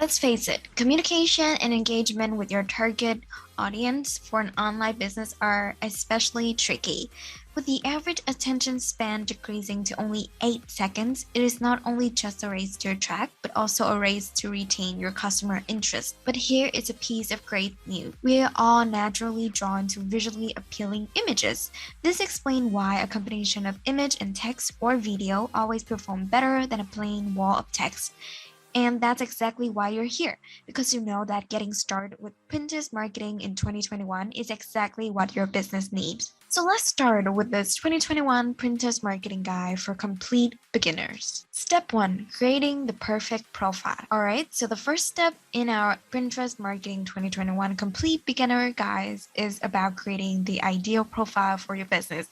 Let's face it, communication and engagement with your target audience for an online business are especially tricky. With the average attention span decreasing to only 8 seconds, it is not only just a race to attract, but also a race to retain your customer interest. But here is a piece of great news. We are all naturally drawn to visually appealing images. This explains why a combination of image and text or video always perform better than a plain wall of text. And that's exactly why you're here, because you know that getting started with Pinterest marketing in 2021 is exactly what your business needs. So let's start with this 2021 Pinterest marketing guide for complete beginners. Step 1, creating the perfect profile. Alright, so the first step in our Pinterest marketing 2021 complete beginner guides is about creating the ideal profile for your business.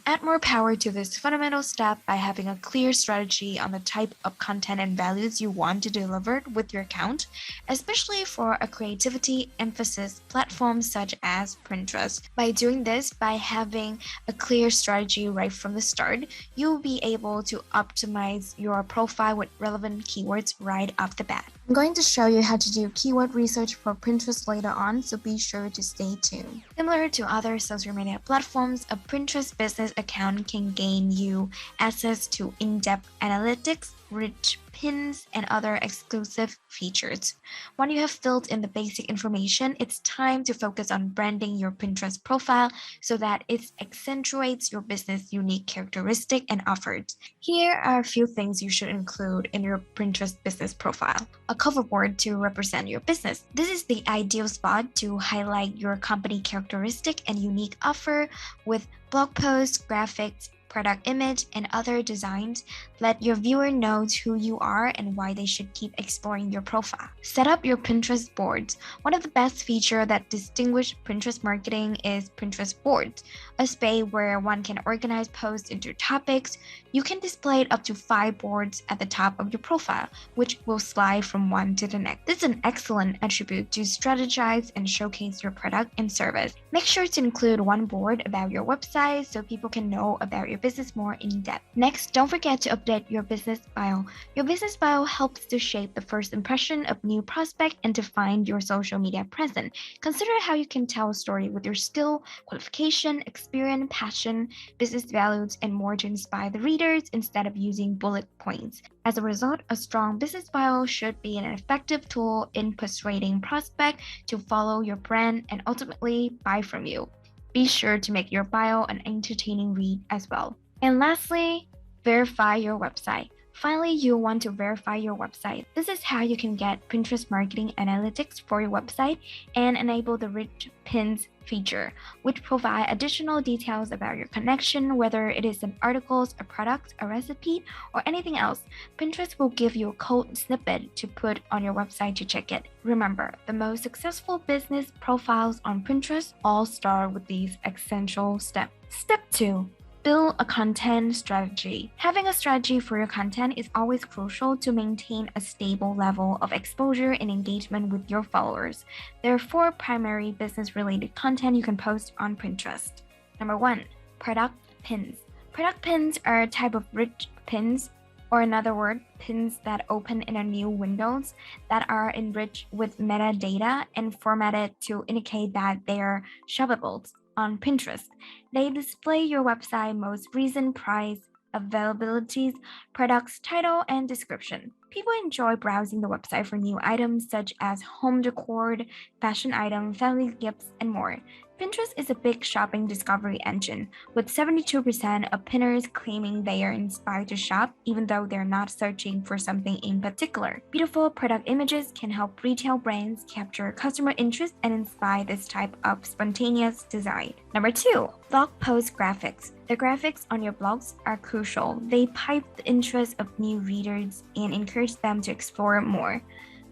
Add more power to this fundamental step by having a clear strategy on the type of content and values you want to deliver with your account, especially for a creativity emphasis platform such as Pinterest. By doing this, by having a clear strategy right from the start, you'll be able to optimize your profile with relevant keywords right off the bat. I'm going to show you how to do keyword research for Pinterest later on, so be sure to stay tuned. Similar to other social media platforms, a Pinterest business account can gain you access to in-depth analytics, rich pins, and other exclusive features. When you have filled in the basic information, it's time to focus on branding your Pinterest profile so that it accentuates your business' unique characteristic and offers. Here are a few things you should include in your Pinterest business profile. A cover board to represent your business. This is the ideal spot to highlight your company characteristic and unique offer with blog posts, graphics, product image, and other designs. Let your viewer know who you are and why they should keep exploring your profile. Set up your Pinterest boards. One of the best features that distinguish Pinterest marketing is Pinterest boards, a space where one can organize posts into topics. You can display up to 5 boards at the top of your profile, which will slide from one to the next. This is an excellent attribute to strategize and showcase your product and service. Make sure to include one board about your website so people can know about your business more in depth. Next, don't forget to update your business bio. Your business bio helps to shape the first impression of new prospect and define your social media presence. Consider how you can tell a story with your skill, qualification, experience, passion, business values, and more to inspire the readers instead of using bullet points. As a result, a strong business bio should be an effective tool in persuading prospects to follow your brand and ultimately buy from you. Be sure to make your bio an entertaining read as well. And lastly, verify your website. Finally, you'll want to verify your website. This is how you can get Pinterest marketing analytics for your website and enable the rich pins feature, which provide additional details about your connection, whether it is an article, a product, a recipe, or anything else. Pinterest will give you a code snippet to put on your website to check it. Remember, the most successful business profiles on Pinterest all start with these essential steps. Step 2. Build a content strategy. Having a strategy for your content is always crucial to maintain a stable level of exposure and engagement with your followers. There are 4 primary business-related content you can post on Pinterest. Number 1, product pins. Product pins are a type of rich pins, or in other words, pins that open in a new windows that are enriched with metadata and formatted to indicate that they are shoppable on Pinterest. They display your website most recent price, availabilities, products, title, and description. People enjoy browsing the website for new items such as home decor, fashion items, family gifts, and more. Pinterest is a big shopping discovery engine, with 72% of pinners claiming they are inspired to shop even though they're not searching for something in particular. Beautiful product images can help retail brands capture customer interest and inspire this type of spontaneous design. Number 2, blog post graphics. The graphics on your blogs are crucial. They pique the interest of new readers and encourage them to explore more.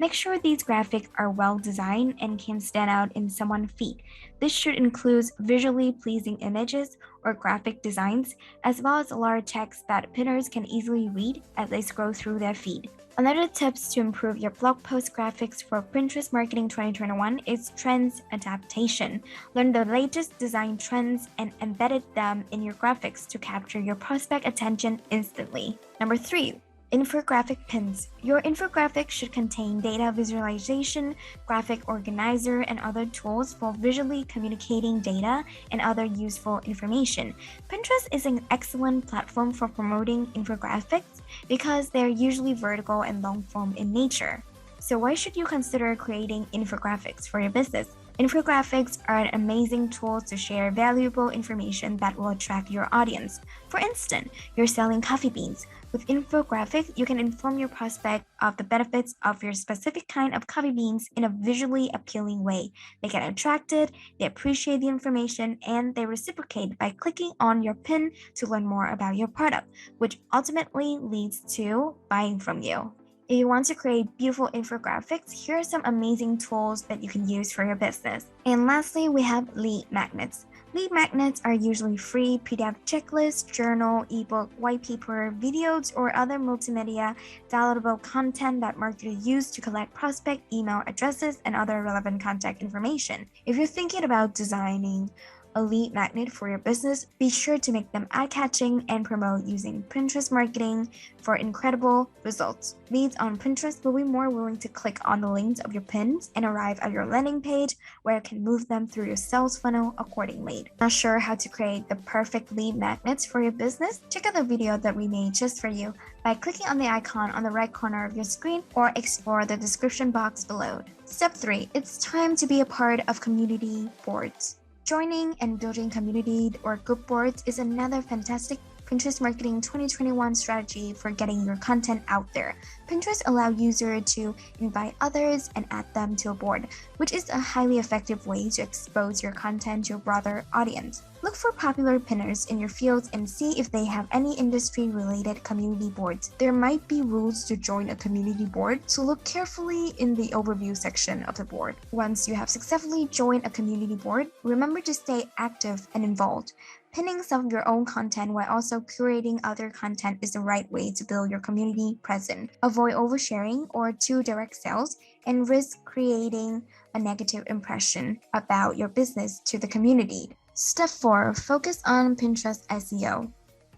Make sure these graphics are well designed and can stand out in someone's feed. This should include visually pleasing images or graphic designs, as well as a lot of text that pinners can easily read as they scroll through their feed. Another tips to improve your blog post graphics for Pinterest Marketing 2021 is trends adaptation. Learn the latest design trends and embed them in your graphics to capture your prospect attention instantly. Number 3, Infographic pins. Your infographic should contain data visualization, graphic organizer, and other tools for visually communicating data and other useful information. Pinterest is an excellent platform for promoting infographics because they're usually vertical and long form in nature. So why should you consider creating infographics for your business? Infographics are an amazing tool to share valuable information that will attract your audience. For instance, you're selling coffee beans. With infographics, you can inform your prospect of the benefits of your specific kind of coffee beans in a visually appealing way. They get attracted, they appreciate the information, and they reciprocate by clicking on your pin to learn more about your product, which ultimately leads to buying from you. If you want to create beautiful infographics, here are some amazing tools that you can use for your business. And lastly, we have lead magnets. Lead magnets are usually free PDF checklists, journal, ebook, white paper, videos, or other multimedia downloadable content that marketers use to collect prospect email addresses and other relevant contact information. If you're thinking about designing a lead magnet for your business, be sure to make them eye-catching and promote using Pinterest marketing for incredible results. Leads on Pinterest will be more willing to click on the links of your pins and arrive at your landing page where you can move them through your sales funnel accordingly. Not sure how to create the perfect lead magnets for your business? Check out the video that we made just for you by clicking on the icon on the right corner of your screen or explore the description box below. Step 3. It's time to be a part of community boards. Joining and building community or group boards is another fantastic Pinterest Marketing 2021 strategy for getting your content out there. Pinterest allows users to invite others and add them to a board, which is a highly effective way to expose your content to a broader audience. Look for popular pinners in your fields and see if they have any industry-related community boards. There might be rules to join a community board, so look carefully in the overview section of the board. Once you have successfully joined a community board, remember to stay active and involved. Pinning some of your own content while also curating other content is the right way to build your community presence. Avoid oversharing or too direct sales and risk creating a negative impression about your business to the community. Step 4. Focus on Pinterest SEO.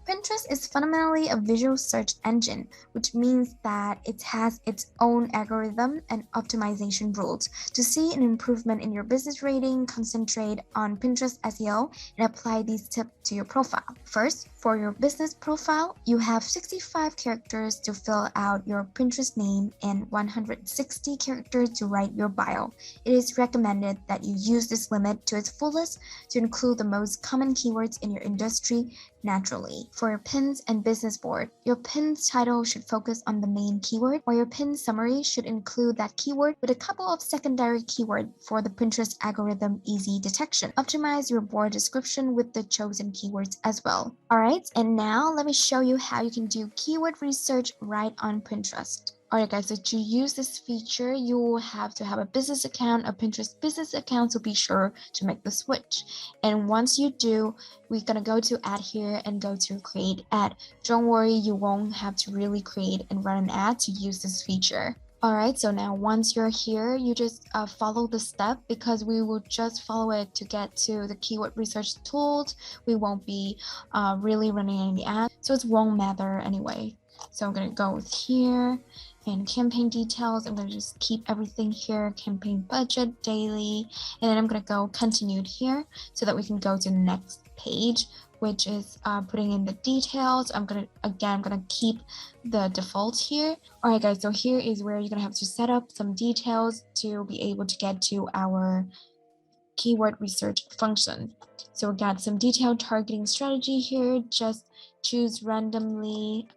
Pinterest is fundamentally a visual search engine, which means that it has its own algorithm and optimization rules. To see an improvement in your business rating, concentrate on Pinterest SEO and apply these tips to your profile. First, for your business profile, you have 65 characters to fill out your Pinterest name and 160 characters to write your bio. It is recommended that you use this limit to its fullest to include the most common keywords in your industry naturally. For your pins and business board, your pin's title should focus on the main keyword, while your pin summary should include that keyword with a couple of secondary keywords for the Pinterest algorithm easy detection. Optimize your board description with the chosen keywords as well. Alright, and now let me show you how you can do keyword research right on Pinterest. Alright guys, so to use this feature, you will have to have a business account, a Pinterest business account, so be sure to make the switch. And once you do, we're gonna go to add here and go to create ad. Don't worry, you won't have to really create and run an ad to use this feature. Alright, so now once you're here, you just follow the step because we will just follow it to get to the keyword research tools. We won't be really running any ads, so it won't matter anyway. So I'm gonna go with here and campaign details. I'm gonna just keep everything here, campaign budget, daily, and then I'm gonna go continued here so that we can go to the next page, which is putting in the details. I'm gonna keep the default here. All right guys, so here is where you're gonna have to set up some details to be able to get to our keyword research function. So we got some detailed targeting strategy here. Just choose randomly.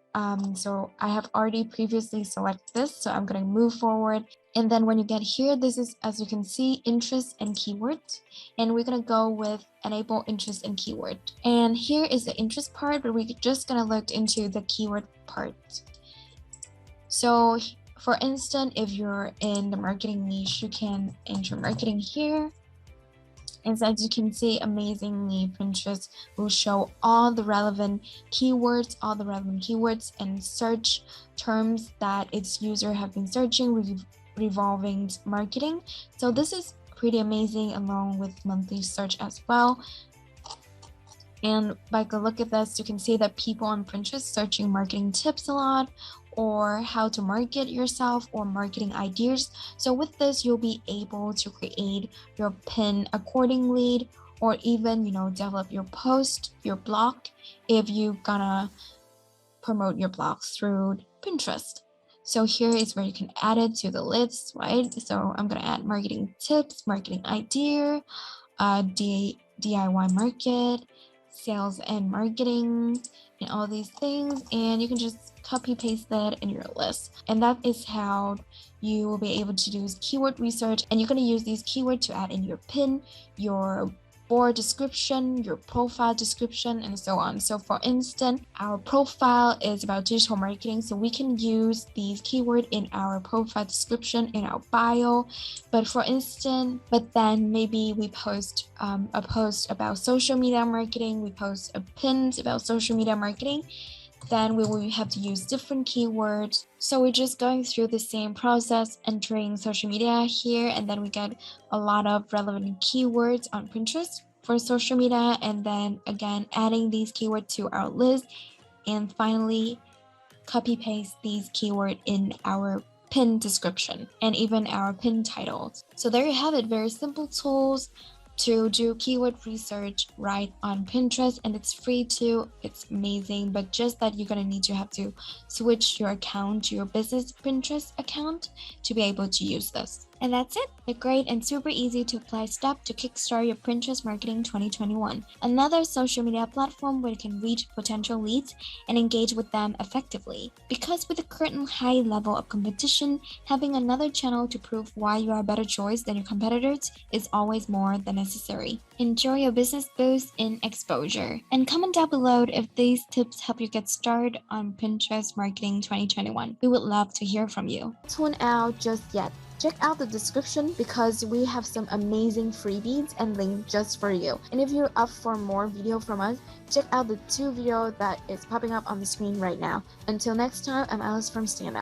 So I have already previously selected this, so I'm going to move forward. And then when you get here, this is, as you can see, interest and keywords. And we're going to go with enable interest and keyword. And here is the interest part, but we're just going to look into the keyword part. So for instance, if you're in the marketing niche, you can enter marketing here. And as you can see, amazingly, Pinterest will show all the relevant keywords and search terms that its user have been searching revolving marketing. So this is pretty amazing along with monthly search as well. And by a look at this, you can see that people on Pinterest searching marketing tips a lot, or how to market yourself or marketing ideas. So with this, you'll be able to create your pin accordingly, or even, develop your post, your blog, if you're gonna promote your blog through Pinterest. So here is where you can add it to the list, right? So I'm gonna add marketing tips, marketing idea, DIY market, sales and marketing, and all these things. And you can just copy paste that in your list. And that is how you will be able to do keyword research. And you're going to use these keywords to add in your pin, your board description, your profile description, and so on. So for instance, our profile is about digital marketing, so we can use these keywords in our profile description, in our bio. But then maybe we post a post about social media marketing, we post a pin about social media marketing, then we will have to use different keywords. So we're just going through the same process, entering social media here, and then we get a lot of relevant keywords on Pinterest for social media, and then again adding these keywords to our list, and finally copy paste these keywords in our pin description and even our pin titles. So there you have it, very simple tools to do keyword research right on Pinterest, and it's free too. It's amazing, but just that you're gonna need to have to switch your account to your business Pinterest account to be able to use this. And that's it, a great and super easy to apply step to kickstart your Pinterest marketing 2021. Another social media platform where you can reach potential leads and engage with them effectively. Because with the current high level of competition, having another channel to prove why you are a better choice than your competitors is always more than necessary. Enjoy your business boost in exposure. And comment down below if these tips help you get started on Pinterest marketing 2021. We would love to hear from you. Tune out just yet. Check out the description because we have some amazing freebies and links just for you. And if you're up for more video from us, check out the 2 videos that is popping up on the screen right now. Until next time, I'm Alice from Stand Up.